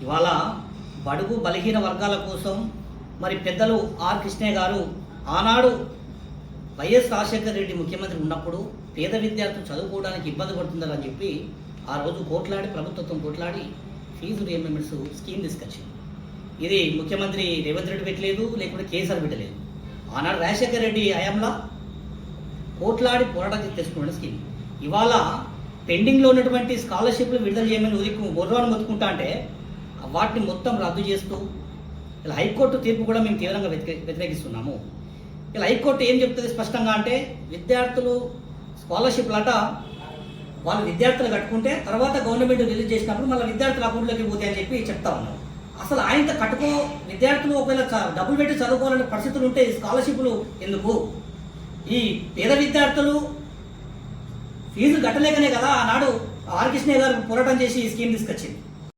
ఇవాళ బడుగు బలహీన వర్గాల కోసం మరి పెద్దలు ఆర్ కృష్ణయ్య గారు ఆనాడు వైఎస్ రాజశేఖర రెడ్డి ముఖ్యమంత్రి ఉన్నప్పుడు పేద విద్యార్థులు చదువుకోవడానికి ఇబ్బంది పడుతుందని చెప్పి ఆ రోజు ప్రభుత్వం కోట్లాడి ఫీజు రియంబర్స్మెంట్స్ స్కీమ్ తీసుకొచ్చింది. ఇది ముఖ్యమంత్రి రేవంత్ రెడ్డి పెట్టలేదు, లేకుంటే కేసీఆర్ పెట్టలేదు. ఆనాడు రాజశేఖర రెడ్డి హయాంలో కోట్లాడి పోరాటం తెచ్చుకున్న స్కీమ్. ఇవాళ పెండింగ్లో ఉన్నటువంటి స్కాలర్షిప్లు విడుదల చేయమని బొర్రాను మొత్తుకుంటా అంటే వాటిని మొత్తం రద్దు చేస్తూ ఇలా హైకోర్టు తీర్పు కూడా మేము తీవ్రంగా వ్యతిరేకిస్తున్నాము. ఇలా హైకోర్టు ఏం చెప్తుంది స్పష్టంగా అంటే, విద్యార్థులు స్కాలర్షిప్లు అట వాళ్ళు విద్యార్థులు కట్టుకుంటే తర్వాత గవర్నమెంట్ రిలీజ్ చేసినప్పుడు మళ్ళీ విద్యార్థుల అకౌంట్లోకి పోతాయి అని చెప్పి చెప్తా ఉన్నారు. అసలు ఆయనతో విద్యార్థులు ఒకవేళ డబ్బులు పెట్టి చదువుకోవాలనే పరిస్థితులు ఉంటే స్కాలర్షిప్లు ఎందుకు? ఈ పేద విద్యార్థులు ఫీజులు కట్టలేకనే కదా ఆనాడు ఆర్ కృష్ణయ్య గారు పోరాటం చేసి ఈ స్కీమ్ తీసుకొచ్చింది.